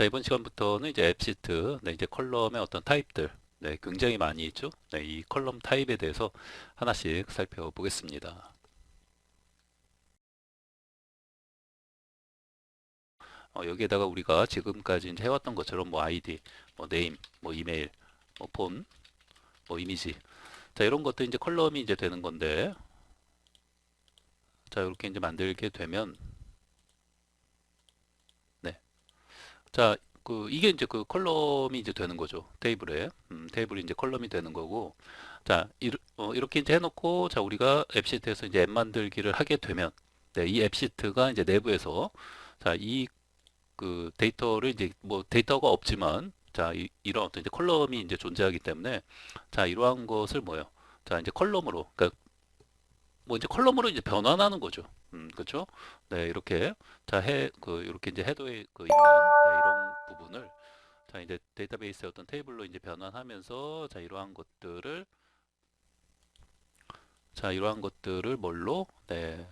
자, 이번 시간부터는 이제 앱시트, 네, 이제 컬럼의 어떤 타입들, 네, 굉장히 많이 있죠. 네, 이 컬럼 타입에 대해서 하나씩 살펴보겠습니다. 여기에다가 우리가 지금까지 이제 해왔던 것처럼 뭐 아이디, 뭐 네임, 뭐 이메일, 뭐 폰, 뭐 이미지, 자, 이런 것도 이제 컬럼이 이제 되는 건데, 자, 이렇게 이제 만들게 되면, 네, 자, 이게 이제 그 컬럼이 이제 되는 거죠. 테이블에. 테이블이 이제 컬럼이 되는 거고. 자, 이렇게 이제 해놓고, 자, 우리가 앱시트에서 이제 앱 만들기를 하게 되면, 네, 이 앱시트가 이제 내부에서, 자, 이 데이터를 이제 뭐 데이터가 없지만, 자, 이런 어떤 이제 컬럼이 이제 존재하기 때문에, 자, 이러한 것을 뭐요? 자, 이제 컬럼으로, 그러니까 뭐 이제 컬럼으로 이제 변환하는 거죠. 그렇죠? 네, 이렇게, 자, 이렇게 이제 헤더에 있는, 네, 이런 부분을 자, 이제 데이터베이스의 어떤 테이블로 이제 변환하면서 이러한 것들을 뭘로 네,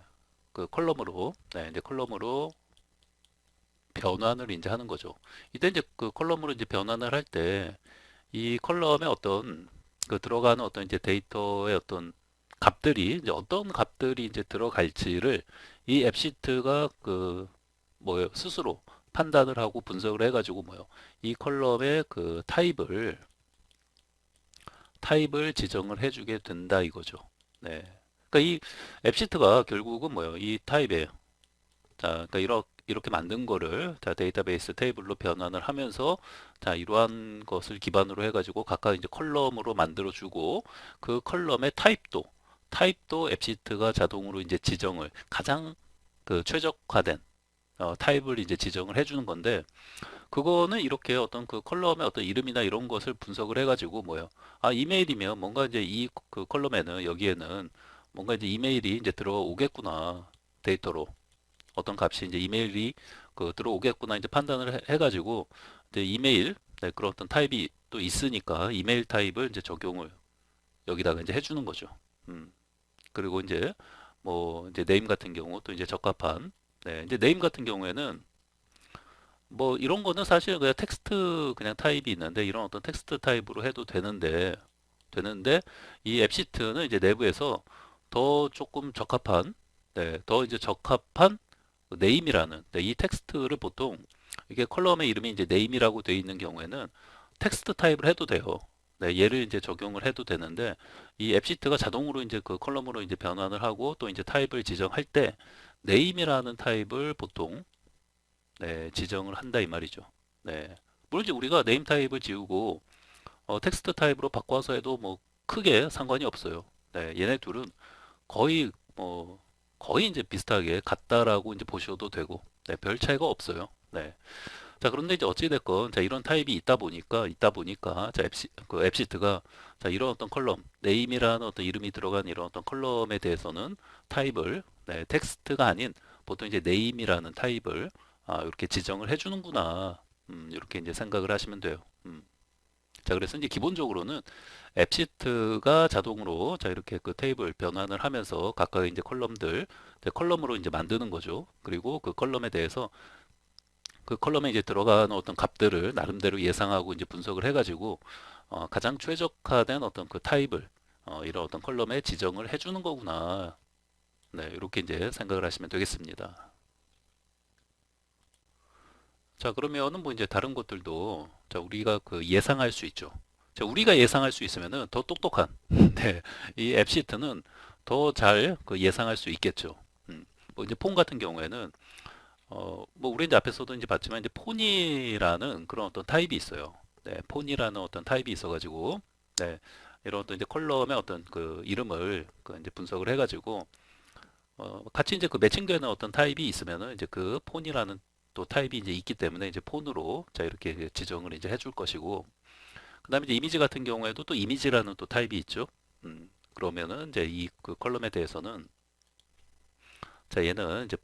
그 컬럼으로 네, 이제 컬럼으로 변환을 이제 하는 거죠. 이때 이제 그 컬럼으로 이제 변환을 할 때 이 컬럼에 어떤 들어가는 어떤 이제 데이터의 어떤 값들이 이제 어떤 값들이 이제 들어갈지를 이 앱시트가 뭐예요? 스스로 판단을 하고 분석을 해가지고 뭐요? 이 컬럼의 그 타입을 지정을 해주게 된다 이거죠. 네. 그러니까 이 앱시트가 결국은 뭐예요? 이 타입이에요. 자, 그러니까 이렇게 만든 거를 자, 데이터베이스 테이블로 변환을 하면서 자, 이러한 것을 기반으로 해가지고 각각 이제 컬럼으로 만들어주고 그 컬럼의 타입도 앱시트가 자동으로 이제 지정을 가장 최적화된 타입을 이제 지정을 해주는 건데 그거는 이렇게 어떤 그 컬럼의 어떤 이름이나 이런 것을 분석을 해가지고 뭐예요? 아, 이메일이면 뭔가 이제 이 컬럼에는 여기에는 뭔가 이제 이메일이 이제 들어오겠구나. 데이터로. 어떤 값이 이제 이메일이 들어오겠구나 이제 판단을 해가지고 이제 네, 그런 어떤 타입이 또 있으니까 이메일 타입을 이제 적용을 여기다가 이제 해주는 거죠. 음. 그리고 이제 뭐 이제 네임 같은 경우 또 이제 적합한 네, 이제 네임 같은 경우에는 뭐 이런 거는 사실 그냥 텍스트 그냥 타입이 있는데 이런 어떤 텍스트 타입으로 해도 되는데 이 앱시트는 이제 내부에서 더 조금 적합한 네, 더 이제 적합한 네임이라는 네, 이 텍스트를 보통 이게 컬럼의 이름이 이제 네임이라고 되어 있는 경우에는 텍스트 타입을 해도 돼요. 네, 얘를 이제 적용을 해도 되는데 이 앱시트가 자동으로 이제 그 컬럼으로 이제 변환을 하고 또 이제 타입을 지정할 때 네임이라는 타입을 보통 네, 지정을 한다 이 말이죠. 네. 물론 이제 우리가 네임 타입을 지우고 텍스트 타입으로 바꿔서 해도 뭐 크게 상관이 없어요. 네, 얘네 둘은 거의 뭐 거의 이제 비슷하게 같다라고 이제 보셔도 되고 네, 별 차이가 없어요. 네. 자, 그런데 이제 어찌 됐건 자, 이런 타입이 있다 보니까 자, 앱시트가 자, 이런 어떤 컬럼, 네임이라는 어떤 이름이 들어간 이런 어떤 컬럼에 대해서는 타입을 네, 텍스트가 아닌 보통 이제 네임이라는 타입을 이렇게 지정을 해 주는구나. 이렇게 이제 생각을 하시면 돼요. 자, 그래서 이제 기본적으로는 앱시트가 자동으로 자, 이렇게 그 테이블 변환을 하면서 각각 이제 컬럼으로 이제 만드는 거죠. 그리고 그 컬럼에 대해서 그 컬럼에 이제 들어가는 어떤 값들을 나름대로 예상하고 이제 분석을 해가지고 가장 최적화된 어떤 그 타입을 이런 어떤 컬럼에 지정을 해주는 거구나. 네, 이렇게 이제 생각을 하시면 되겠습니다. 자, 그러면은 뭐 이제 다른 것들도 자, 우리가 그 예상할 수 있죠. 자, 우리가 예상할 수 있으면은 더 똑똑한 네, 이 앱시트는 더 잘 그 예상할 수 있겠죠. 뭐 이제 폰 같은 경우에는 뭐 우리 이제 앞에서도 이제 봤지만 이제 폰이라는 그런 어떤 타입이 있어요. 네, 폰이라는 어떤 타입이 있어가지고 네, 이런 어떤 이제 컬럼의 어떤 그 이름을 이제 분석을 해가지고 같이 이제 그 매칭되는 어떤 타입이 있으면은 이제 그 폰이라는 또 타입이 이제 있기 때문에 이제 폰으로 자 이렇게 지정을 이제 해줄 것이고 그다음에 이제 이미지 같은 경우에도 또 이미지라는 또 타입이 있죠. 그러면은 이제 이 그 컬럼에 대해서는 자, 얘는 이제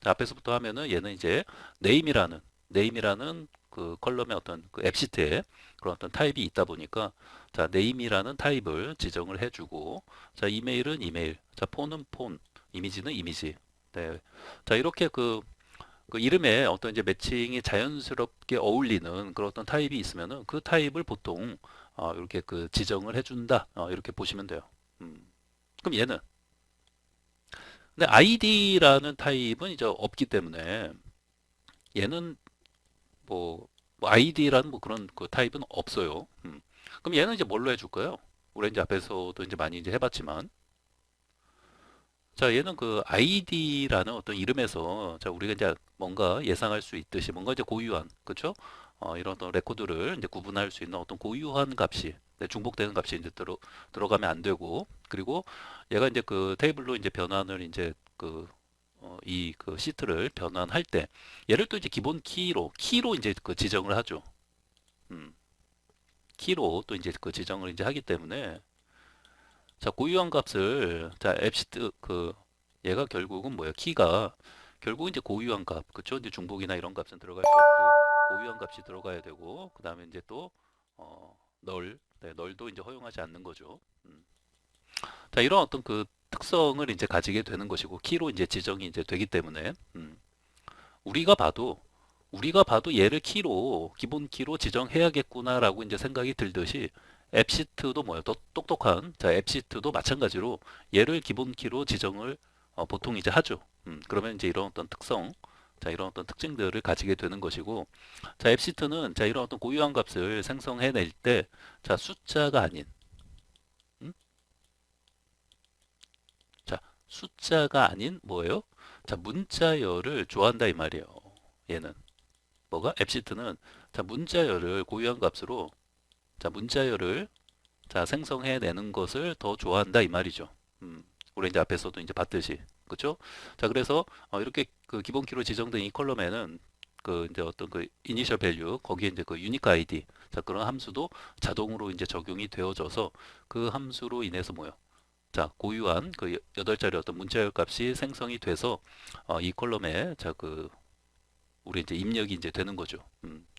자, 앞에서부터 하면은 얘는 이제 네임이라는, 네임이라는 그 컬럼의 어떤 그 앱시트에 그런 어떤 타입이 있다 보니까 자, 네임이라는 타입을 지정을 해주고 자, 이메일은 이메일, 자, 폰은 폰, 이미지는 이미지. 네. 자, 이렇게 그 이름에 어떤 이제 매칭이 자연스럽게 어울리는 그런 어떤 타입이 있으면은 그 타입을 보통 이렇게 그 지정을 해준다. 이렇게 보시면 돼요. 음. 그럼 얘는 근데 id라는 타입은 이제 없기 때문에 얘는 뭐 id라는 뭐 그런 그 타입은 없어요. 그럼 얘는 이제 뭘로 해줄 거예요? 우리 이제 앞에서도 이제 많이 이제 해봤지만 자, 얘는 그 id라는 어떤 이름에서 자, 우리가 이제 뭔가 예상할 수 있듯이 뭔가 이제 고유한, 그렇죠? 이런 어떤 레코드를 이제 구분할 수 있는 어떤 고유한 값이 네, 중복되는 값이 이제 들어가면 안 되고 그리고 얘가 이제 그 테이블로 이제 변환을 이제 이 그 시트를 변환할 때 얘를 또 이제 기본 키로 이제 그 지정을 하죠. 음, 키로 또 이제 그 지정을 이제 하기 때문에 자, 고유한 값을 자, 앱시트 얘가 결국은 뭐야? 키가 결국은 이제 고유한 값. 그쵸? 이제 중복이나 이런 값은 들어갈 수 없고 고유한 값이 들어가야 되고 그다음에 이제 또 널도 이제 허용하지 않는 거죠. 자, 이런 어떤 그 특성을 이제 가지게 되는 것이고 키로 이제 지정이 이제 되기 때문에 우리가 봐도 우리가 봐도 얘를 키로 기본 키로 지정해야겠구나라고 이제 생각이 들듯이 앱시트도 뭐예요? 또 똑똑한 자 앱시트도 마찬가지로 얘를 기본 키로 지정을 보통 이제 하죠. 그러면 이제 이런 어떤 특성 자 이런 어떤 특징들을 가지게 되는 것이고 자 앱시트는 자 이런 어떤 고유한 값을 생성해낼 때 자 숫자가 아닌 음? 자 숫자가 아닌 뭐예요? 자 문자열을 좋아한다 이 말이에요. 얘는 뭐가 앱시트는 자 문자열을 고유한 값으로 자 문자열을 자 생성해내는 것을 더 좋아한다 이 말이죠. 우리 이제 앞에서도 이제 봤듯이 그렇죠? 자 그래서 이렇게 그 기본 키로 지정된 이 컬럼에는 그 이제 어떤 그 이니셜 밸류 거기에 이제 그 유니크 아이디 자 그런 함수도 자동으로 이제 적용이 되어져서 그 함수로 인해서 뭐요? 자 고유한 그 8자리 어떤 문자열 값이 생성이 돼서 이 컬럼에 자그 우리 이제 입력이 이제 되는 거죠.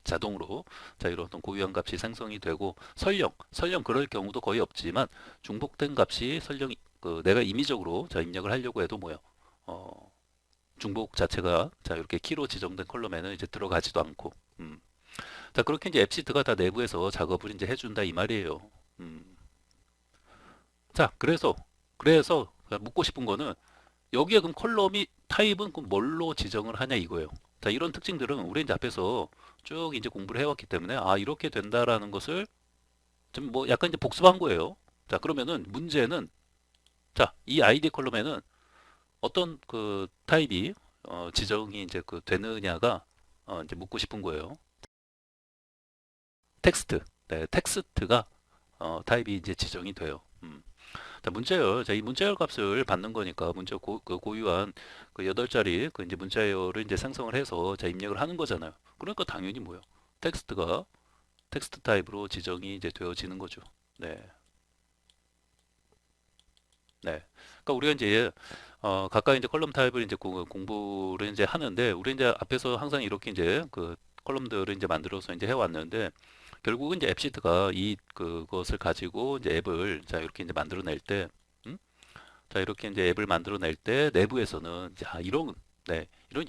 자동으로 자 이런 어떤 고유한 값이 생성이 되고 설령 그럴 경우도 거의 없지만 중복된 값이 설령 그 내가 임의적으로 자 입력을 하려고 해도 뭐요? 어, 중복 자체가 자 이렇게 키로 지정된 컬럼에는 이제 들어가지도 않고 자 그렇게 이제 앱시트가 다 내부에서 작업을 이제 해준다 이 말이에요. 음. 자 그래서 묻고 싶은 거는 여기에 그럼 컬럼이 타입은 그럼 뭘로 지정을 하냐 이거예요. 자, 이런 특징들은 우리 이제 앞에서 쭉 이제 공부를 해왔기 때문에 이렇게 된다라는 것을 좀 뭐 약간 이제 복습한 거예요. 자, 그러면은 문제는 자, 이 아이디 컬럼에는 어떤 그 타입이 지정이 이제 그 되느냐가 이제 묻고 싶은 거예요. 텍스트. 네, 텍스트가 타입이 이제 지정이 돼요. 자, 문자열. 자, 이 문자열 값을 받는 거니까 그 고유한 그 8자리 그 이제 문자열을 이제 생성을 해서 자, 입력을 하는 거잖아요. 그러니까 당연히 뭐요? 텍스트가 텍스트 타입으로 지정이 이제 되어지는 거죠. 네. 네. 그러니까 우리가 이제 각각 이제 컬럼 타입을 이제 공부를 이제 하는데 우리 이제 앞에서 항상 이렇게 이제 그 컬럼들을 이제 만들어서 이제 해왔는데 결국은 이제 앱시트가 이 그것을 가지고 이제 앱을 자 이렇게 이제 만들어낼 때 음? 자, 이렇게 이제 앱을 만들어낼 때 내부에서는 자, 이런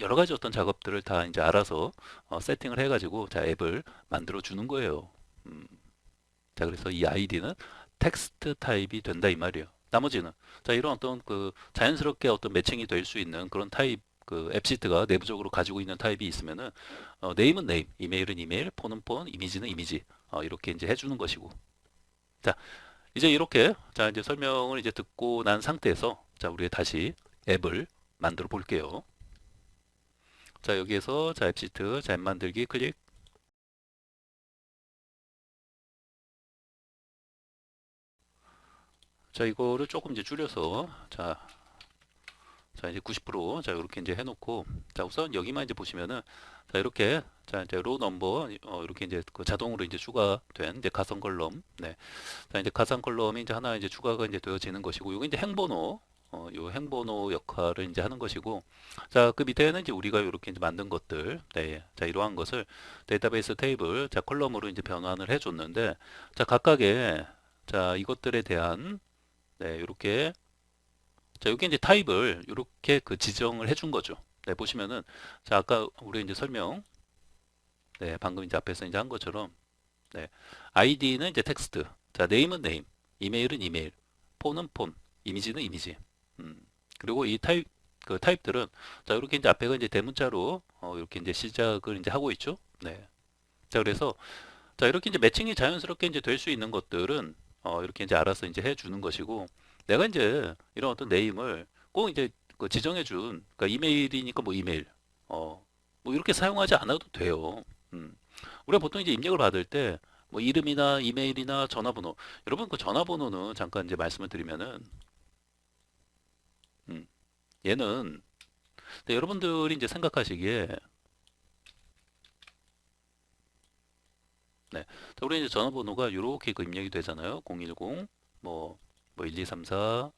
여러 가지 어떤 작업들을 다 이제 알아서 세팅을 해가지고 자, 앱을 만들어 주는 거예요. 음, 자, 그래서 이 아이디는 텍스트 타입이 된다 이 말이에요. 나머지는 자, 이런 어떤 그 자연스럽게 어떤 매칭이 될 수 있는 그런 타입 그 앱시트가 내부적으로 가지고 있는 타입이 있으면은 네임은 네임, 이메일은 이메일, 폰은 폰, 이미지는 이미지 이렇게 이제 해주는 것이고. 자, 이제 이렇게 자 이제 설명을 이제 듣고 난 상태에서 자 우리 다시 앱을 만들어 볼게요. 자 여기에서 자 앱시트 자 앱 만들기 클릭. 자 이거를 조금 이제 줄여서 자 이제 90%자 이렇게 이제 해놓고 자 우선 여기만 이제 보시면은 자 이렇게 자 이제 로 넘버 이렇게 이제 그 자동으로 이제 추가된 이제 가상 컬럼 네. 자 이제 가상 컬럼이 이제 하나 이제 추가가 이제 되어지는 것이고 요게 이제 행번호 요 행번호 역할을 이제 하는 것이고 자 그 밑에는 이제 우리가 이렇게 이제 만든 것들 네. 자 이러한 것을 데이터베이스 테이블 자 컬럼으로 이제 변환을 해 줬는데 자 각각의 자 이것들에 대한 네 이렇게 자 여기 이제 타입을 이렇게 그 지정을 해준 거죠. 네, 보시면은 자 아까 우리 이제 설명 네, 방금 이제 앞에서 이제 한 것처럼 네, 아이디는 이제 텍스트, 자 네임은 네임, 이메일은 이메일, 폰은 폰, 이미지는 이미지. 음, 그리고 이 타입 그 타입들은 자 이렇게 이제 앞에가 이제 대문자로 이렇게 이제 시작을 이제 하고 있죠. 네. 자 그래서 자 이렇게 이제 매칭이 자연스럽게 이제 될 수 있는 것들은 이렇게 이제 알아서 이제 해주는 것이고 내가 이제 이런 어떤 네임을 꼭 이제 그 지정해준 그러니까 이메일이니까 뭐 이메일 뭐 이렇게 사용하지 않아도 돼요. 음. 우리가 보통 이제 입력을 받을 때 뭐 이름이나 이메일이나 전화번호 여러분 그 전화번호는 잠깐 이제 말씀을 드리면은 음, 얘는 네, 여러분들이 이제 생각하시기에 네. 자, 우리 이제 전화번호가 이렇게 그 입력이 되잖아요. 010, 뭐 1234.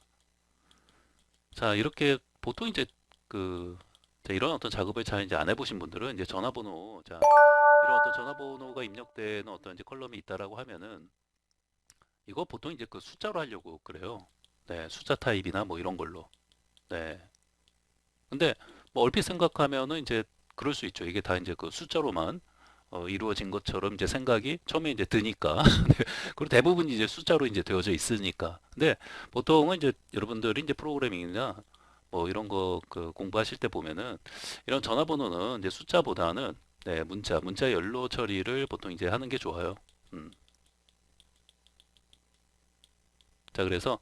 자, 이렇게 보통 이제 그 자, 이런 어떤 작업을 잘 이제 안 해보신 분들은 이제 전화번호, 자, 이런 어떤 전화번호가 입력되는 어떤 이제 컬럼이 있다라고 하면은 이거 보통 이제 그 숫자로 하려고 그래요. 네, 숫자 타입이나 뭐 이런 걸로. 네. 근데 뭐 얼핏 생각하면은 이제 그럴 수 있죠. 이게 다 이제 그 숫자로만 이루어진 것처럼 이제 생각이 처음에 이제 드니까. 네. 그리고 대부분 이제 숫자로 이제 되어져 있으니까. 근데 보통은 이제 여러분들이 이제 프로그래밍이나 뭐 이런 거 그 공부하실 때 보면은 이런 전화번호는 이제 숫자보다는 네, 문자 연로 처리를 보통 이제 하는 게 좋아요. 음. 자, 그래서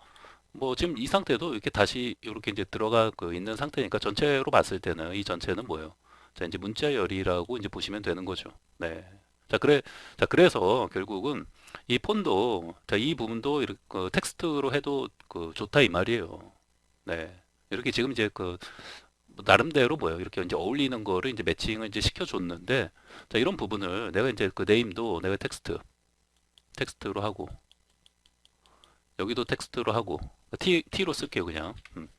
뭐 지금 이 상태도 이렇게 다시 이렇게 이제 들어가 그 있는 상태니까 전체로 봤을 때는 이 전체는 뭐예요? 자, 이제 문자열이라고 이제 보시면 되는 거죠. 네. 자, 그래서 결국은 이 폰도 자, 이 부분도 이렇게 그 텍스트로 해도 그 좋다 이 말이에요. 네. 이렇게 지금 이제 그 나름대로 뭐예요? 이렇게 이제 어울리는 거를 이제 매칭을 이제 시켜줬는데 자, 이런 부분을 내가 이제 그 네임도 내가 텍스트로 하고 여기도 텍스트로 하고 T로 쓸게요 그냥.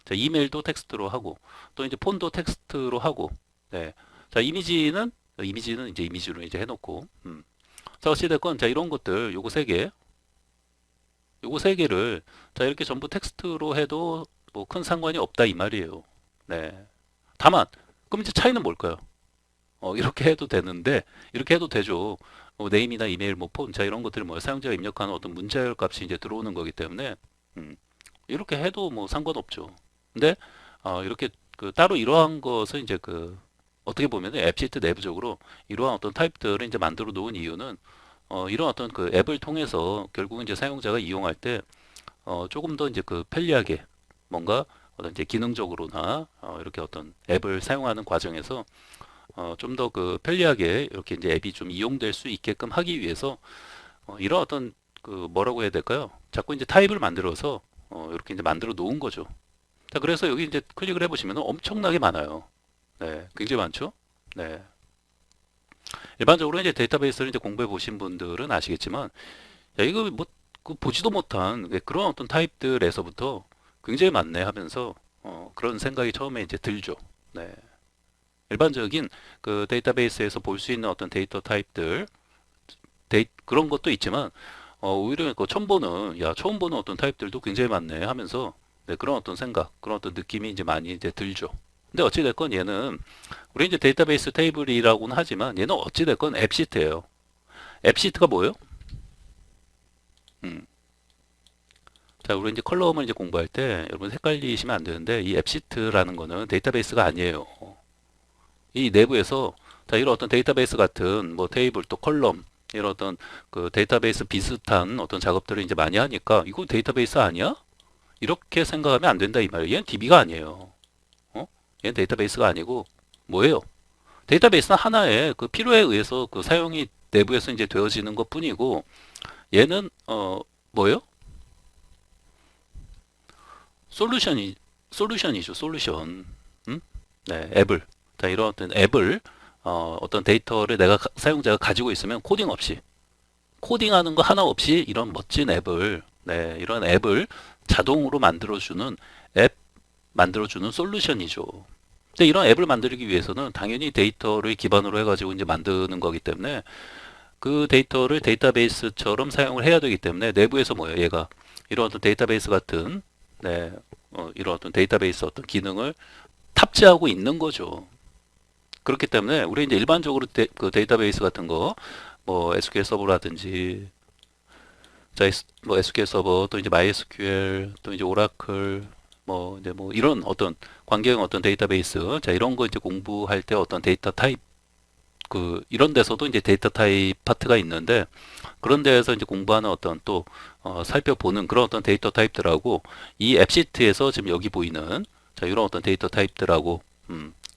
자, 이메일도 텍스트로 하고 또 이제 폰도 텍스트로 하고 네. 자, 이미지는 이제 이미지로 이제 해놓고 자, 어찌됐건 자 이런 것들 요거 세 개를 자 이렇게 전부 텍스트로 해도 뭐 큰 상관이 없다 이 말이에요. 네. 다만 그럼 이제 차이는 뭘까요? 이렇게 해도 되는데 이렇게 해도 되죠. 네임이나 이메일, 뭐 폰, 자 이런 것들이 뭐 사용자가 입력하는 어떤 문자열 값이 이제 들어오는 거기 때문에 음, 이렇게 해도 뭐 상관없죠. 근데 이렇게 그 따로 이러한 것은 이제 그 어떻게 보면 앱시트 내부적으로 이러한 어떤 타입들을 이제 만들어 놓은 이유는 이런 어떤 그 앱을 통해서 결국은 이제 사용자가 이용할 때 조금 더 이제 그 편리하게 뭔가 어떤 이제 기능적으로나 이렇게 어떤 앱을 사용하는 과정에서 좀 더 그 편리하게 이렇게 이제 앱이 좀 이용될 수 있게끔 하기 위해서 이런 어떤 그 뭐라고 해야 될까요? 자꾸 이제 타입을 만들어서 이렇게 이제 만들어 놓은 거죠. 자, 그래서 여기 이제 클릭을 해보시면 엄청나게 많아요. 네, 굉장히 많죠? 네. 일반적으로 이제 데이터베이스를 이제 공부해 보신 분들은 아시겠지만, 야, 이거 뭐, 그 보지도 못한 그런 어떤 타입들에서부터 굉장히 많네 하면서, 그런 생각이 처음에 이제 들죠. 네. 일반적인 그 데이터베이스에서 볼 수 있는 어떤 데이터 타입들, 그런 것도 있지만, 오히려 그 처음 보는 어떤 타입들도 굉장히 많네 하면서, 네, 그런 어떤 생각, 그런 어떤 느낌이 이제 많이 이제 들죠. 근데 어찌됐건 얘는, 우리 이제 데이터베이스 테이블이라고는 하지만, 얘는 어찌됐건 앱시트예요. 앱시트가 뭐예요? 음. 자, 우리 이제 컬럼을 이제 공부할 때, 여러분 헷갈리시면 안 되는데, 이 앱시트라는 거는 데이터베이스가 아니에요. 이 내부에서 자, 이런 어떤 데이터베이스 같은 뭐 테이블 또 컬럼 이런 어떤 그 데이터베이스 비슷한 어떤 작업들을 이제 많이 하니까 이거 데이터베이스 아니야? 이렇게 생각하면 안 된다 이 말이에요. 얘는 DB가 아니에요. 얘는 데이터베이스가 아니고 뭐예요? 데이터베이스는 하나의 그 필요에 의해서 그 사용이 내부에서 이제 되어지는 것 뿐이고 얘는 뭐예요? 솔루션이 솔루션이죠. 솔루션. 음? 네, 앱을. 자, 이런 어떤 앱을 어떤 데이터를 내가 사용자가 가지고 있으면 코딩 없이 코딩하는 거 하나 없이 이런 멋진 앱을 네, 이런 앱을 자동으로 만들어주는 앱 만들어주는 솔루션이죠. 근데 이런 앱을 만들기 위해서는 당연히 데이터를 기반으로 해가지고 이제 만드는 거기 때문에 그 데이터를 데이터베이스처럼 사용을 해야 되기 때문에 내부에서 뭐예요? 얘가 이런 어떤 데이터베이스 같은 네, 이런 어떤 데이터베이스 어떤 기능을 탑재하고 있는 거죠. 그렇기 때문에 우리 이제 일반적으로 그 데이터베이스 같은 거, 뭐 SQL 서버라든지, 자, 뭐 SQL 서버, 또 이제 MySQL, 또 이제 오라클, 뭐 이제 뭐 이런 어떤 관계형 어떤 데이터베이스, 자, 이런 거 이제 공부할 때 어떤 데이터 타입, 그 이런 데서도 이제 데이터 타입 파트가 있는데, 그런 데에서 이제 공부하는 어떤 또 살펴보는 그런 어떤 데이터 타입들하고 이 앱시트에서 지금 여기 보이는 자, 이런 어떤 데이터 타입들하고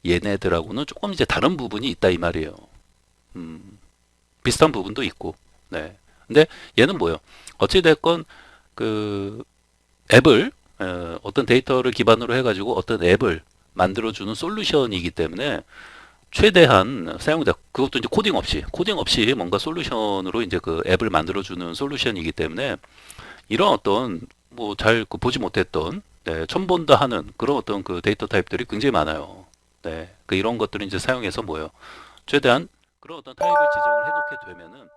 얘네들하고는 조금 이제 다른 부분이 있다 이 말이에요. 음, 비슷한 부분도 있고. 네. 근데 얘는 뭐예요? 어찌 됐건 그 앱을 어떤 데이터를 기반으로 해가지고 어떤 앱을 만들어주는 솔루션이기 때문에 최대한 사용자 그것도 이제 코딩 없이 뭔가 솔루션으로 이제 그 앱을 만들어주는 솔루션이기 때문에 이런 어떤 뭐 잘 보지 못했던 네, 처음 본다 하는 그런 어떤 그 데이터 타입들이 굉장히 많아요. 네, 그 이런 것들을 이제 사용해서 뭐예요? 최대한 그런 어떤 타입을 지정을 해놓게 되면은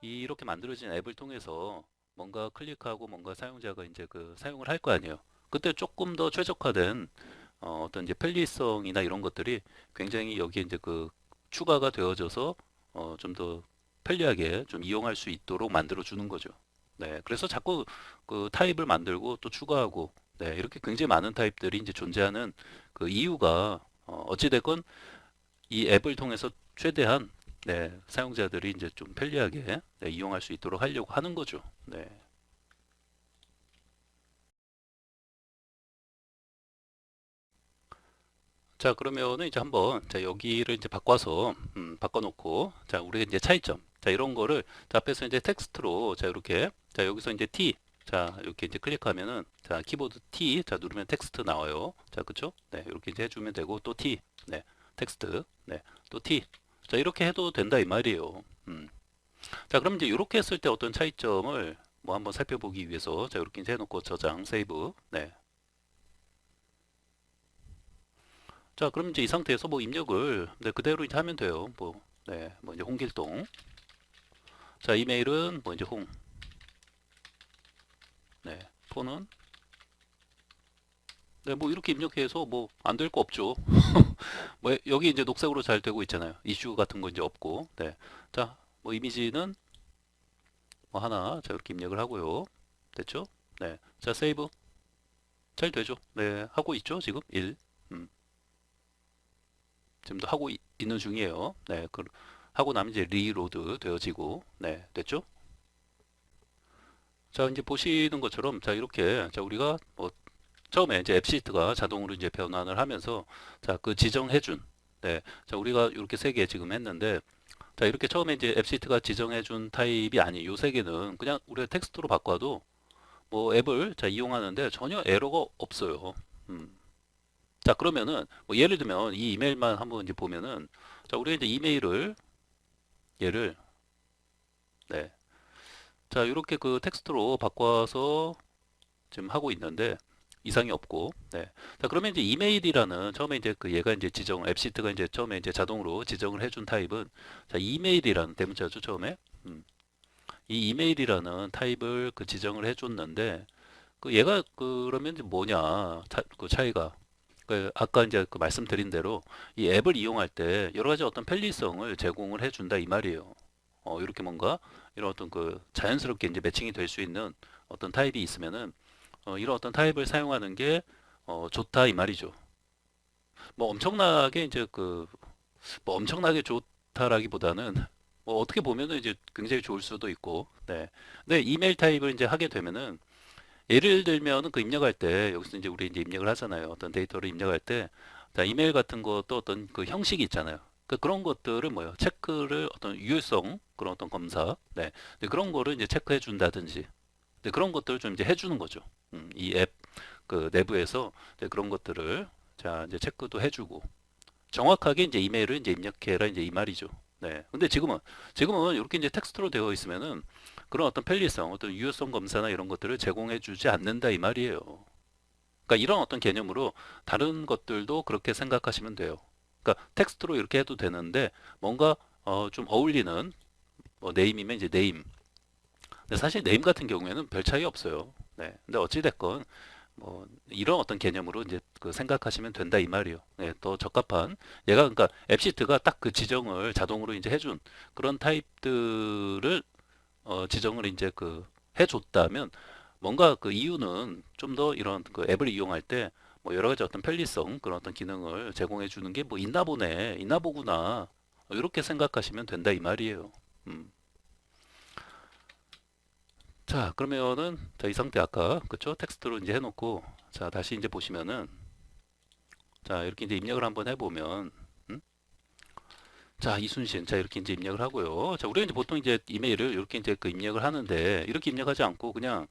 이렇게 만들어진 앱을 통해서 뭔가 클릭하고 뭔가 사용자가 이제 그 사용을 할 거 아니에요. 그때 조금 더 최적화된 어떤 이제 편리성이나 이런 것들이 굉장히 여기에 이제 그 추가가 되어져서 좀 더 편리하게 좀 이용할 수 있도록 만들어 주는 거죠. 네, 그래서 자꾸 그 타입을 만들고 또 추가하고 네, 이렇게 굉장히 많은 타입들이 이제 존재하는 그 이유가 어찌 됐건 이 앱을 통해서 최대한 네, 사용자들이 이제 좀 편리하게 네, 이용할 수 있도록 하려고 하는 거죠. 네. 자, 그러면은 이제 한번 자, 여기를 이제 바꿔서 바꿔놓고 자, 우리가 이제 차이점 자, 이런 거를 자, 앞에서 이제 텍스트로 자, 이렇게 자, 여기서 이제 T 자, 이렇게 이제 클릭하면은 자, 키보드 T 자, 누르면 텍스트 나와요. 자, 그쵸? 네, 이렇게 이제 해주면 되고 또 T 네, 텍스트 네, 또 T 자, 이렇게 해도 된다 이 말이에요. 자, 그럼 이제 이렇게 했을 때 어떤 차이점을 뭐 한번 살펴보기 위해서 자, 이렇게 이제 해놓고 저장 세이브 네. 자, 그럼 이제 이 상태에서 뭐 입력을 네, 그대로 이제 하면 돼요. 뭐, 네, 뭐 이제 홍길동. 자, 이메일은 뭐 이제 네, 폰은 네, 뭐 이렇게 입력해서 뭐 안 될 거 없죠. 뭐 여기 이제 녹색으로 잘 되고 있잖아요. 이슈 같은 거 이제 없고. 네, 자, 뭐 이미지는 뭐 하나, 자 이렇게 입력을 하고요. 됐죠? 네, 자 세이브 잘 되죠? 네, 하고 있죠 지금 1. 지금도 하고 있는 중이에요. 네, 그 하고 나면 이제 리로드 되어지고, 네, 됐죠? 자, 이제 보시는 것처럼, 자, 이렇게, 자, 우리가 뭐, 처음에 이제 앱 시트가 자동으로 이제 변환을 하면서, 자, 그 지정해준, 네, 자, 우리가 이렇게 세 개 지금 했는데, 자, 이렇게 처음에 이제 앱 시트가 지정해준 타입이 아닌 요 세 개는 그냥 우리가 텍스트로 바꿔도 뭐 앱을 자, 이용하는데 전혀 에러가 없어요. 음. 자, 그러면은, 뭐 예를 들면 이 이메일만 한번 이제 보면은, 자, 우리가 이제 이메일을, 얘를, 네, 자, 이렇게 그 텍스트로 바꿔서 지금 하고 있는데 이상이 없고, 네. 자, 그러면 이제 이메일이라는 처음에 이제 그 얘가 이제 앱시트가 이제 처음에 이제 자동으로 지정을 해준 타입은 자, 이메일이라는 대문자죠, 처음에. 음. 이 이메일이라는 타입을 그 지정을 해줬는데 그 얘가 그러면 이제 뭐냐, 그 차이가. 그 아까 이제 그 말씀드린 대로 이 앱을 이용할 때 여러 가지 어떤 편리성을 제공을 해준다 이 말이에요. 이렇게 뭔가 이런 어떤 그 자연스럽게 이제 매칭이 될 수 있는 어떤 타입이 있으면은 이런 어떤 타입을 사용하는 게 좋다 이 말이죠. 뭐 엄청나게 이제 그 뭐 엄청나게 좋다라기보다는 뭐 어떻게 보면은 이제 굉장히 좋을 수도 있고, 네. 근데 이메일 타입을 이제 하게 되면은 예를 들면은 그 입력할 때 여기서 이제 우리 이제 입력을 하잖아요. 어떤 데이터를 입력할 때 자, 이메일 같은 것도 어떤 그 형식이 있잖아요. 그런 것들을 뭐요? 체크를 어떤 유효성 그런 어떤 검사, 네, 근데 그런 거를 이제 체크해 준다든지, 네, 그런 것들을 좀 이제 해주는 거죠. 이 앱 그 내부에서 네, 그런 것들을 자 이제 체크도 해주고 정확하게 이제 이메일을 이제 입력해라 이제 이 말이죠. 네. 근데 지금은 이렇게 이제 텍스트로 되어 있으면은 그런 어떤 편리성, 어떤 유효성 검사나 이런 것들을 제공해 주지 않는다 이 말이에요. 그러니까 이런 어떤 개념으로 다른 것들도 그렇게 생각하시면 돼요. 그러니까 텍스트로 이렇게 해도 되는데 뭔가 좀 어울리는 뭐 네임이면 이제 네임. 근데 사실 네임 같은 경우에는 별 차이 없어요. 네. 근데 어찌 됐건 뭐 이런 어떤 개념으로 이제 그 생각하시면 된다 이 말이에요. 예, 더 적합한 얘가 그러니까 앱시트가 딱 그 지정을 자동으로 이제 해준 그런 타입들을 지정을 이제 그 해줬다면 뭔가 그 이유는 좀 더 이런 그 앱을 이용할 때 뭐 여러 가지 어떤 편리성 그런 어떤 기능을 제공해 주는 게 뭐 있나 보네, 있나 보구나 이렇게 생각하시면 된다 이 말이에요. 음. 자, 그러면은 자, 이 상태 아까 그쵸? 텍스트로 이제 해놓고 자, 다시 이제 보시면은 자, 이렇게 이제 입력을 한번 해보면 음? 자, 이순신 자 이렇게 이제 입력을 하고요. 자, 우리가 이제 보통 이제 이메일을 이렇게 이제 그 입력을 하는데 이렇게 입력하지 않고 그냥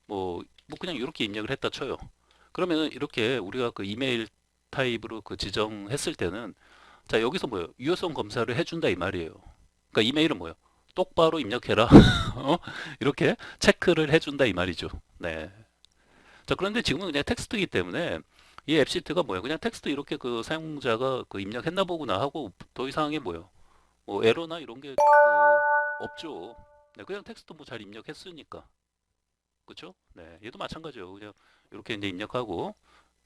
뭐 그냥 이렇게 입력을 했다 쳐요. 그러면은 이렇게 우리가 그 이메일 타입으로 그 지정했을 때는 자, 여기서 뭐예요? 유효성 검사를 해준다 이 말이에요. 그러니까 이메일은 뭐예요? 똑바로 입력해라. 어? 이렇게 체크를 해준다 이 말이죠. 네. 자, 그런데 지금은 그냥 텍스트이기 때문에 이 앱시트가 뭐예요? 그냥 텍스트 이렇게 그 사용자가 그 입력했나 보구나 하고 더 이상하게 뭐예요? 뭐 에러나 이런 게 그 없죠. 네, 그냥 텍스트 뭐 잘 입력했으니까. 그쵸? 네, 얘도 마찬가지예요. 그냥 이렇게 이제 입력하고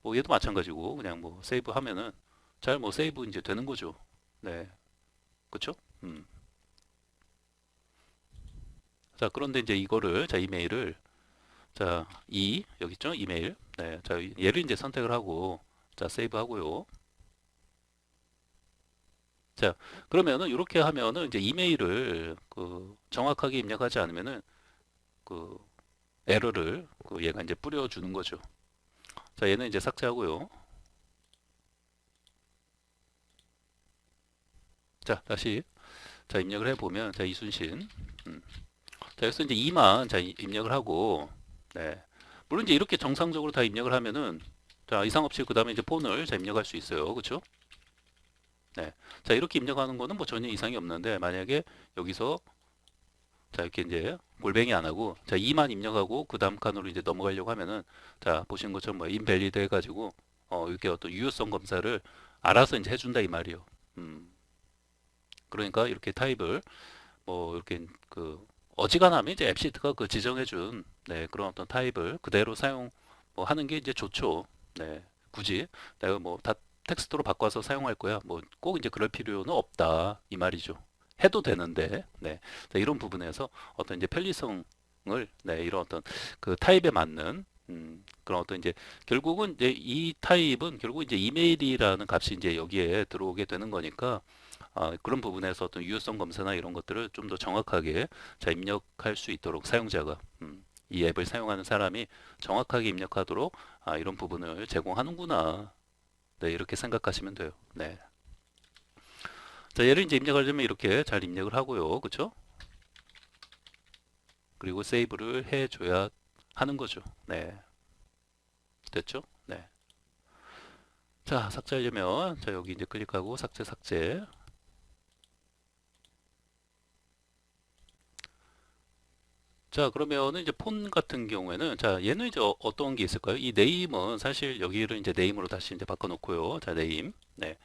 뭐 얘도 마찬가지고 그냥 뭐 세이브 하면은 잘 뭐 세이브 이제 되는 거죠. 네, 그쵸? 음. 자, 그런데 이제 이거를 자 이메일을 자, 여기 있죠? 이메일. 네. 자, 얘를 이제 선택을 하고 자, 세이브 하고요. 자, 그러면은 이렇게 하면은 이제 이메일을 그 정확하게 입력하지 않으면은 그 에러를 그 얘가 이제 뿌려주는 거죠. 자, 얘는 이제 삭제하고요. 자, 다시 자, 입력을 해 보면 자, 이순신. 음. 자, 여기서 이제 2만 자, 입력을 하고 네. 물론 이제 이렇게 정상적으로 다 입력을 하면은 자, 이상 없이 그다음에 이제 폰을 자, 입력할 수 있어요. 그렇죠? 네. 자, 이렇게 입력하는 거는 뭐 전혀 이상이 없는데 만약에 여기서 자, 이렇게 이제 골뱅이 안 하고 자, 2만 입력하고 그 다음 칸으로 이제 넘어가려고 하면은 자, 보신 것처럼 뭐 인밸리드 해 가지고 이렇게 어떤 유효성 검사를 알아서 이제 해준다 이 말이에요. 음. 그러니까 이렇게 타입을 뭐 이렇게 그 어지간하면 이제 앱시트가 그 지정해준 네, 그런 어떤 타입을 그대로 사용 뭐 하는 게 이제 좋죠. 네. 굳이 내가 뭐 다 텍스트로 바꿔서 사용할 거야. 뭐 꼭 이제 그럴 필요는 없다. 이 말이죠. 해도 되는데, 네. 자, 이런 부분에서 어떤 이제 편리성을, 네, 이런 어떤 그 타입에 맞는, 그런 어떤 이제 결국은 이제 이 타입은 결국 이제 이메일이라는 값이 이제 여기에 들어오게 되는 거니까, 그런 부분에서 어떤 유효성 검사나 이런 것들을 좀 더 정확하게 자, 입력할 수 있도록 사용자가, 이 앱을 사용하는 사람이 정확하게 입력하도록 이런 부분을 제공하는구나. 네, 이렇게 생각하시면 돼요. 네. 자, 얘를 이제 입력하려면 이렇게 잘 입력을 하고요. 그쵸? 그리고 세이브를 해줘야 하는 거죠. 네. 됐죠? 네. 자, 삭제하려면, 자, 여기 이제 클릭하고 삭제, 삭제. 자, 그러면은 이제 폰 같은 경우에는, 자, 얘는 이제 어떤 게 있을까요? 이 네임은 사실 여기를 이제 네임으로 다시 이제 바꿔놓고요. 자, 네임. 네.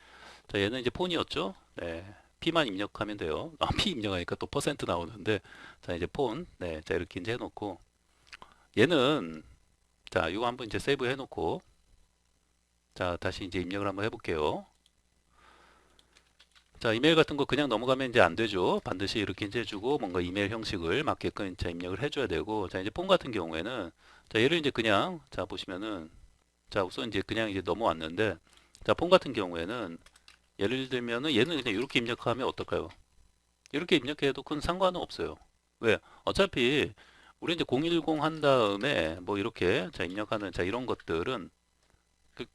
자, 얘는 이제 폰이었죠? 네. P만 입력하면 돼요. P 입력하니까 또 퍼센트 나오는데, 자, 이제 폰. 네. 자, 이렇게 이제 해놓고, 얘는, 자, 이거 한번 이제 세이브 해놓고, 자, 다시 이제 입력을 한번 해볼게요. 자, 이메일 같은 거 그냥 넘어가면 이제 안 되죠. 반드시 이렇게 이제 해주고 뭔가 이메일 형식을 맞게끔 자, 입력을 해줘야 되고, 자, 이제 폰 같은 경우에는 자, 얘를 이제 그냥 자, 보시면은 자, 우선 이제 그냥 이제 넘어왔는데, 자, 폰 같은 경우에는 예를 들면은 얘는 그냥 이렇게 입력하면 어떨까요? 이렇게 입력해도 큰 상관은 없어요. 왜? 어차피 우리 이제 010 한 다음에 뭐 이렇게 자, 입력하는 자, 이런 것들은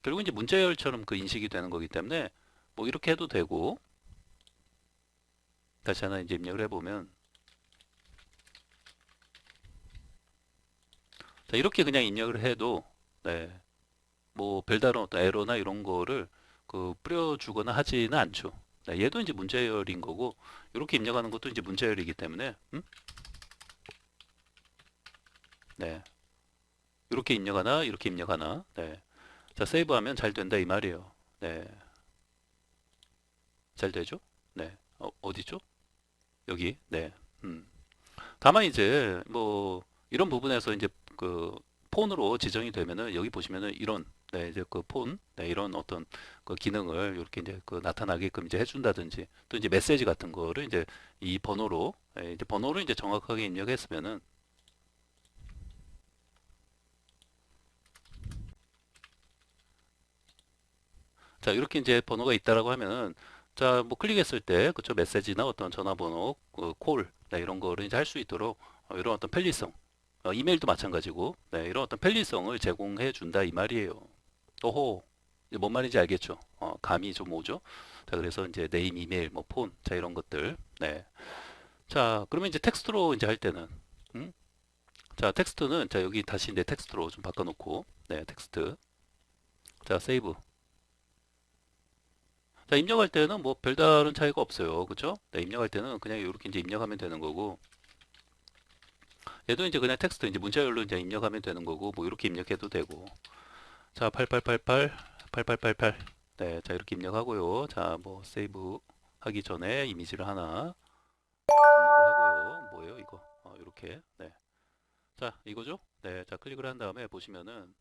결국 이제 문자열처럼 그 인식이 되는 거기 때문에 뭐 이렇게 해도 되고, 다시 하나 이제 입력을 해보면 자, 이렇게 그냥 입력을 해도 네, 뭐 별다른 어떤 에러나 이런 거를 그 뿌려주거나 하지는 않죠. 네, 얘도 이제 문자열인 거고 이렇게 입력하는 것도 이제 문자열이기 때문에 네, 이렇게 입력하나 이렇게 입력하나 네, 자 세이브하면 잘 된다 이 말이에요. 네, 잘 되죠? 네, 어디죠? 여기 네, 다만 이제 뭐 이런 부분에서 이제 그 폰으로 지정이 되면은 여기 보시면은 이런 네, 이제 그 폰, 네, 이런 어떤 그 기능을 이렇게 이제 그 나타나게끔 이제 해준다든지 또 이제 메시지 같은 거를 이제 이 번호로 네, 이제 번호를 이제 정확하게 입력했으면은 자 이렇게 이제 번호가 있다라고 하면은 자 뭐 클릭했을 때 그쵸 메시지나 어떤 전화번호, 그 콜, 네, 이런 거를 이제 할 수 있도록 이런 어떤 편리성, 이메일도 마찬가지고 네, 이런 어떤 편리성을 제공해 준다 이 말이에요. 오호. 이제 뭔 말인지 알겠죠? 감이 좀 오죠? 자, 그래서 이제 네임, 이메일, 뭐 폰, 자, 이런 것들. 네. 자, 그러면 이제 텍스트로 이제 할 때는, 음? 자, 텍스트는, 자, 여기 다시 내 텍스트로 좀 바꿔놓고, 네, 텍스트. 자, 세이브. 자, 입력할 때는 뭐 별다른 차이가 없어요. 그쵸? 네, 입력할 때는 그냥 이렇게 이제 입력하면 되는 거고, 얘도 이제 그냥 텍스트 이제 문자열로 이제 입력하면 되는 거고, 뭐 이렇게 입력해도 되고. 자, 8888, 8888. 네, 자, 이렇게 입력하고요. 자, 뭐 세이브 하기 전에 이미지를 하나 등록을 하고요. 뭐예요, 이거? 이렇게. 네. 자, 이거죠? 네. 자, 클릭을 한 다음에 보시면은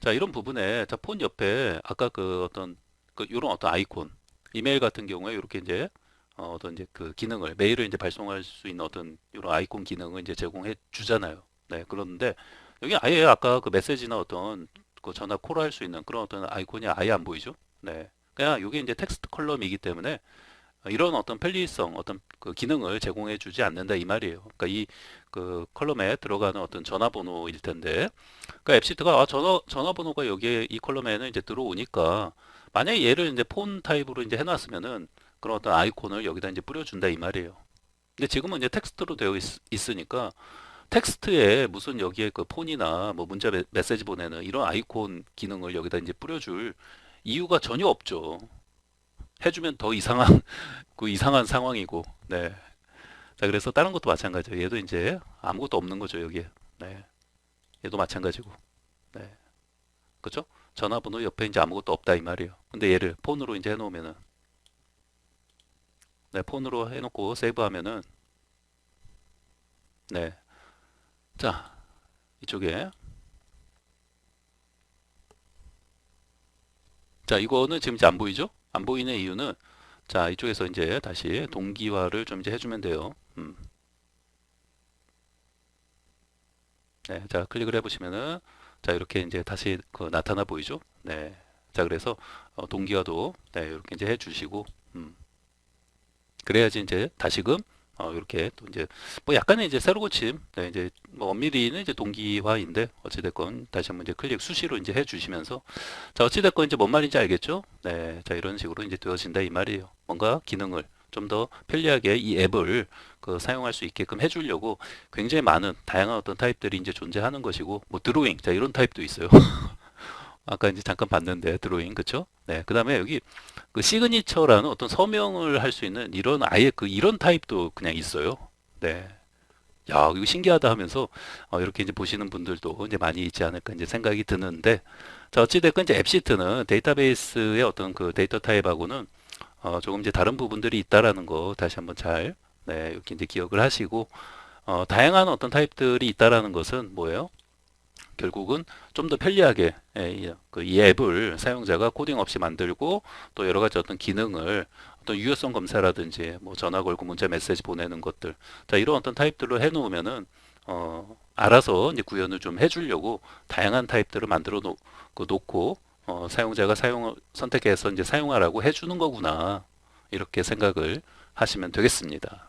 자, 이런 부분에 자, 폰 옆에 아까 그 어떤 그 요런 어떤 아이콘 이메일 같은 경우에 이렇게 이제 어떤 이제 그 기능을 메일을 이제 발송할 수 있는 어떤 이런 아이콘 기능을 이제 제공해 주잖아요. 네. 그런데 여기 아예 아까 그 메시지나 어떤 그 전화 콜할 수 있는 그런 어떤 아이콘이 아예 안 보이죠? 네. 그냥 이게 이제 텍스트 컬럼이기 때문에 이런 어떤 편리성, 어떤 그 기능을 제공해 주지 않는다 이 말이에요. 그러니까 이 그 컬럼에 들어가는 어떤 전화번호일 텐데, 그러니까 앱시트가 전화번호가 여기에 이 컬럼에는 이제 들어오니까 만약에 얘를 이제 폰 타입으로 이제 해놨으면은 그런 어떤 아이콘을 여기다 이제 뿌려준다 이 말이에요. 근데 지금은 이제 텍스트로 되어 있으니까 텍스트에 무슨 여기에 그 폰이나 뭐 문자 메시지 보내는 이런 아이콘 기능을 여기다 이제 뿌려줄 이유가 전혀 없죠. 해주면 더 이상한 그 이상한 상황이고, 네. 자, 그래서 다른 것도 마찬가지예요. 얘도 이제 아무것도 없는 거죠, 여기에. 네. 얘도 마찬가지고, 네. 그죠? 전화번호 옆에 이제 아무것도 없다 이 말이에요. 근데 얘를 폰으로 이제 해놓으면은, 네, 폰으로 해놓고 세이브하면은, 네. 자, 이쪽에, 자, 이거는 지금 이제 안 보이죠? 안 보이는 이유는, 자, 이쪽에서 이제 다시 동기화를 좀 이제 해주면 돼요. 네, 자, 클릭을 해보시면은, 자, 이렇게 이제 다시 그 나타나 보이죠? 네. 자, 그래서 동기화도 네, 이렇게 이제 해주시고, 음, 그래야지 이제 다시금 이렇게 또 이제 뭐 약간의 이제 새로 고침, 네, 이제 뭐 엄밀히는 이제 동기화인데 어찌됐건 다시 한번 이제 클릭 수시로 이제 해주시면서 자, 어찌됐건 이제 뭔 말인지 알겠죠? 네, 자, 이런 식으로 이제 되어진다 이 말이에요. 뭔가 기능을 좀 더 편리하게 이 앱을 그 사용할 수 있게끔 해주려고 굉장히 많은 다양한 어떤 타입들이 이제 존재하는 것이고 뭐 드로잉, 자, 이런 타입도 있어요. 아까 이제 잠깐 봤는데 드로잉 그쵸? 네, 그다음에 여기 그 시그니처라는 어떤 서명을 할 수 있는 이런 아예 그 이런 타입도 그냥 있어요. 네. 야, 이거 신기하다 하면서 이렇게 이제 보시는 분들도 이제 많이 있지 않을까 이제 생각이 드는데 자, 어찌됐건 이제 앱시트는 데이터베이스의 어떤 그 데이터 타입하고는 조금 이제 다른 부분들이 있다라는 거 다시 한번 잘 네, 이렇게 이제 기억을 하시고 다양한 어떤 타입들이 있다라는 것은 뭐예요? 결국은 좀 더 편리하게 이 앱을 사용자가 코딩 없이 만들고 또 여러 가지 어떤 기능을 어떤 유효성 검사라든지 뭐 전화 걸고 문자 메시지 보내는 것들 자 이런 어떤 타입들로 해놓으면은 알아서 이제 구현을 좀 해주려고 다양한 타입들을 만들어 놓고 사용자가 선택해서 이제 사용하라고 해주는 거구나 이렇게 생각을 하시면 되겠습니다.